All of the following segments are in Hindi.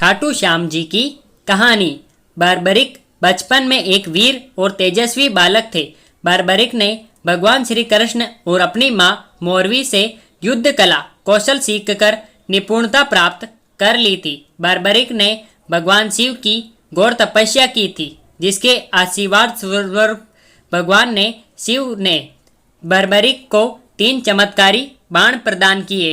खाटू श्याम जी की कहानी। बर्बरिक बचपन में एक वीर और तेजस्वी बालक थे। बर्बरिक ने भगवान श्री कृष्ण और अपनी माँ मोरवी से युद्ध कला कौशल सीखकर निपुणता प्राप्त कर ली थी। बर्बरिक ने भगवान शिव की घोर तपस्या की थी, जिसके आशीर्वाद स्वरूप भगवान ने शिव ने बर्बरिक को 3 चमत्कारी बाण प्रदान किए।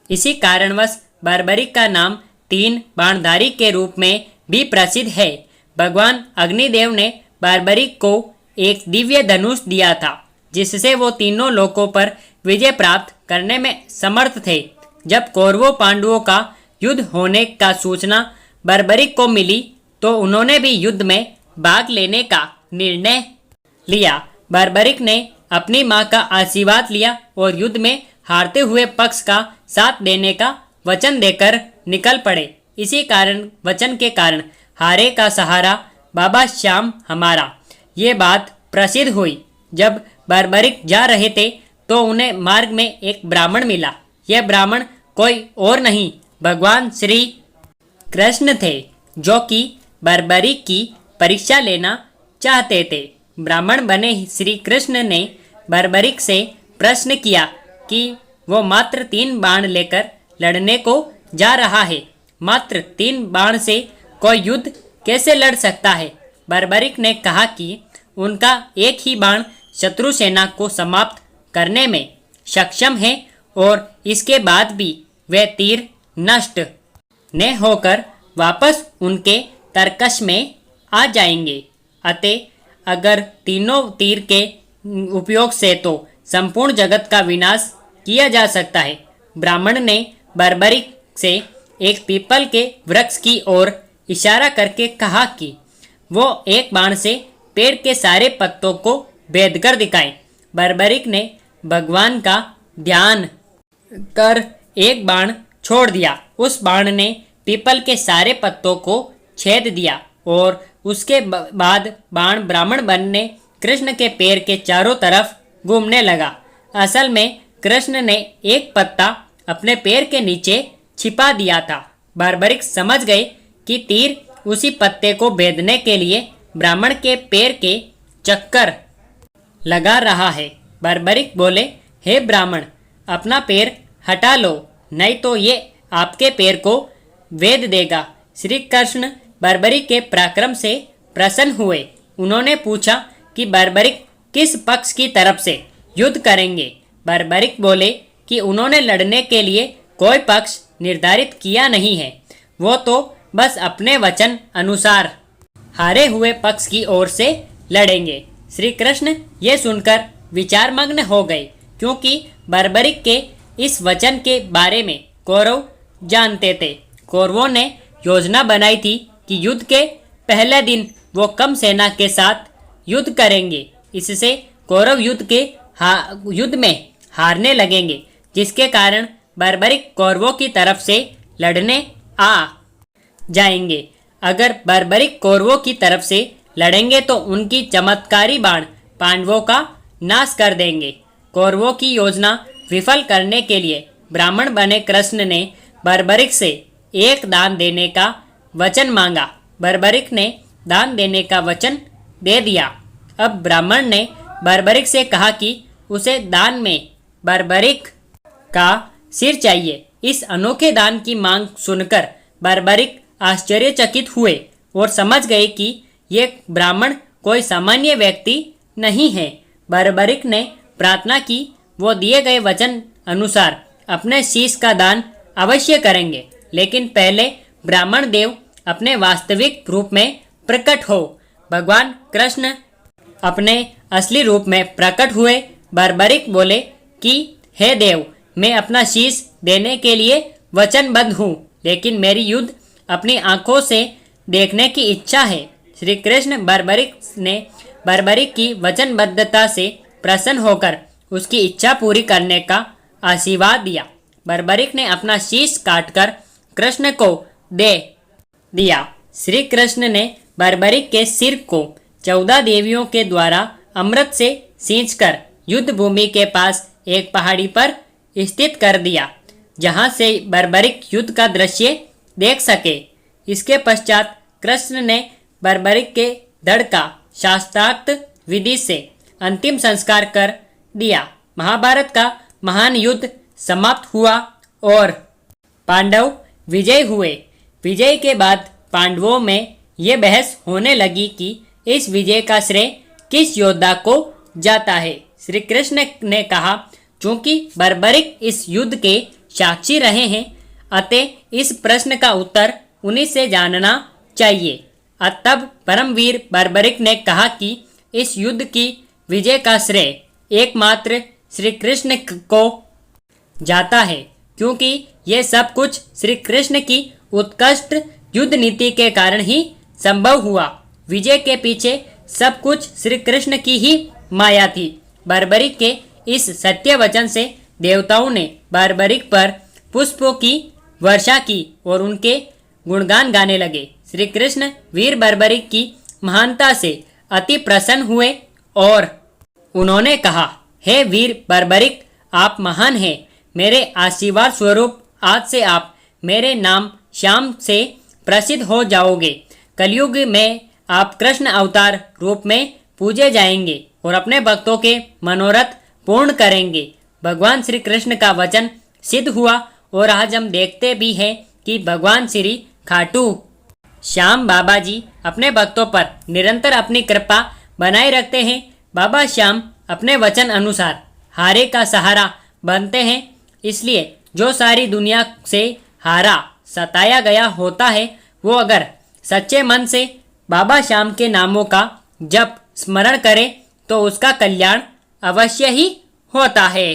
इसी कारणवश बर्बरिक का नाम 3 बाणधारी के रूप में भी प्रसिद्ध है। भगवान अग्निदेव ने बर्बरिक को एक दिव्य धनुष दिया था, जिससे वो तीनों लोकों पर विजय प्राप्त करने में समर्थ थे। जब कौरवों पांडवों का युद्ध होने का सूचना बर्बरिक को मिली तो उन्होंने भी युद्ध में भाग लेने का निर्णय लिया। बर्बरिक ने अपनी मां का आशीर्वाद लिया और युद्ध में हारते हुए पक्ष का साथ देने का वचन देकर निकल पड़े। इसी कारण वचन के कारण हारे का सहारा बाबा श्याम हमारा, ये बात प्रसिद्ध हुई। जब बर्बरिक जा रहे थे तो उन्हें मार्ग में एक ब्राह्मण मिला। यह ब्राह्मण कोई और नहीं, भगवान श्री कृष्ण थे, जो कि बर्बरिक की परीक्षा लेना चाहते थे। ब्राह्मण बने श्री कृष्ण ने बर्बरिक से प्रश्न किया कि वो मात्र 3 बाण लेकर लड़ने को जा रहा है। मात्र 3 बाण से कोई युद्ध कैसे लड़ सकता है? बर्बरिक ने कहा कि उनका एक ही बाण शत्रु सेना को समाप्त करने में सक्षम है और इसके बाद भी वे तीर नष्ट न होकर वापस उनके तरकश में आ जाएंगे। अतः अगर तीनों तीर के उपयोग से तो संपूर्ण जगत का विनाश किया जा सकता है। ब्राह्मण ने बर्बरिक से एक पीपल के वृक्ष की ओर इशारा करके कहा कि वो एक बाण से पेड़ के सारे पत्तों को भेद कर दिखाए। बर्बरिक ने भगवान का ध्यान कर एक बाण छोड़ दिया। उस बाण ने पीपल के सारे पत्तों को छेद दिया और उसके बाद बाण ब्राह्मण बनने कृष्ण के पैर के चारों तरफ घूमने लगा। असल में कृष्ण ने एक पत्ता अपने पैर के नीचे छिपा दिया था। बर्बरिक समझ गए कि तीर उसी पत्ते को भेदने के लिए ब्राह्मण के पैर के चक्कर लगा रहा है। बर्बरिक बोले, हे ब्राह्मण, अपना पैर हटा लो, नहीं तो ये आपके पैर को वेद देगा। श्री कृष्ण बर्बरिक के पराक्रम से प्रसन्न हुए। उन्होंने पूछा कि बर्बरिक किस पक्ष की तरफ से युद्ध करेंगे। बर्बरिक बोले कि उन्होंने लड़ने के लिए कोई पक्ष निर्धारित किया नहीं है, वो तो बस अपने वचन अनुसार हारे हुए पक्ष की ओर से लड़ेंगे। श्री कृष्ण ये सुनकर विचारमग्न हो गए, क्योंकि बर्बरिक के इस वचन के बारे में कौरव जानते थे। कौरवों ने योजना बनाई थी कि युद्ध के पहले दिन वो कम सेना के साथ युद्ध करेंगे। इससे कौरव युद्ध में हारने लगेंगे, जिसके कारण बर्बरिक कौरवों की तरफ से लड़ने आ जाएंगे। अगर बर्बरिक कौरवों की तरफ से लड़ेंगे तो उनकी चमत्कारी बाण पांडवों का नाश कर देंगे। कौरवों की योजना विफल करने के लिए ब्राह्मण बने कृष्ण ने बर्बरिक से एक दान देने का वचन मांगा। बर्बरिक ने दान देने का वचन दे दिया। अब ब्राह्मण ने बर्बरिक से कहा कि उसे दान में बर्बरिक का सिर चाहिए। इस अनोखे दान की मांग सुनकर बर्बरिक आश्चर्यचकित हुए और समझ गए कि ये ब्राह्मण कोई सामान्य व्यक्ति नहीं है। बर्बरिक ने प्रार्थना की वो दिए गए वचन अनुसार अपने शीश का दान अवश्य करेंगे, लेकिन पहले ब्राह्मण देव अपने वास्तविक रूप में प्रकट हो। भगवान कृष्ण अपने असली रूप में प्रकट हुए। बर्बरिक बोले कि हे देव, मैं अपना शीश देने के लिए वचनबद्ध हूँ, लेकिन मेरी युद्ध अपनी आंखों से देखने की इच्छा है। श्री कृष्ण बर्बरिक की वचनबद्धता से प्रसन्न होकर उसकी इच्छा पूरी करने का आशीर्वाद दिया। बर्बरिक ने अपना शीश काटकर कृष्ण को दे दिया। श्री कृष्ण ने बर्बरिक के सिर को 14 देवियों के द्वारा अमृत से सींचकर युद्ध भूमि के पास एक पहाड़ी पर स्थित कर दिया, जहां से बर्बरिक युद्ध का दृश्य देख सके। इसके पश्चात कृष्ण ने बर्बरिक के धड़ का शास्त्रार्थ विधि से अंतिम संस्कार कर दिया। महाभारत का महान युद्ध समाप्त हुआ और पांडव विजय हुए। विजय के बाद पांडवों में ये बहस होने लगी कि इस विजय का श्रेय किस योद्धा को जाता है। श्री कृष्ण ने कहा, चूंकि बर्बरिक इस युद्ध के साक्षी रहे हैं, अतः इस प्रश्न का उत्तर उन्हीं से जानना चाहिए। तब परमवीर बर्बरिक ने कहा कि इस युद्ध की विजय का श्रेय एकमात्र श्री कृष्ण को जाता है, क्योंकि यह सब कुछ श्री कृष्ण की उत्कृष्ट युद्ध नीति के कारण ही संभव हुआ। विजय के पीछे सब कुछ श्री कृष्ण की ही माया थी। बर्बरिक के इस सत्य वचन से देवताओं ने बर्बरिक पर पुष्पों की वर्षा की और उनके गुणगान गाने लगे। श्री कृष्ण वीर बर्बरिक की महानता से अति प्रसन्न हुए और उन्होंने कहा, हे वीर बर्बरिक, आप महान हैं। मेरे आशीर्वाद स्वरूप आज से आप मेरे नाम श्याम से प्रसिद्ध हो जाओगे। कलयुग में आप कृष्ण अवतार रूप में पूजे जाएंगे और अपने भक्तों के मनोरथ पूर्ण करेंगे। भगवान श्री कृष्ण का वचन सिद्ध हुआ और आज हम देखते भी हैं कि भगवान श्री खाटू श्याम बाबा जी अपने भक्तों पर निरंतर अपनी कृपा बनाए रखते हैं। बाबा श्याम अपने वचन अनुसार हारे का सहारा बनते हैं। इसलिए जो सारी दुनिया से हारा सताया गया होता है, वो अगर सच्चे मन से बाबा श्याम के नामों का जप स्मरण करे तो उसका कल्याण अवश्य ही होता है।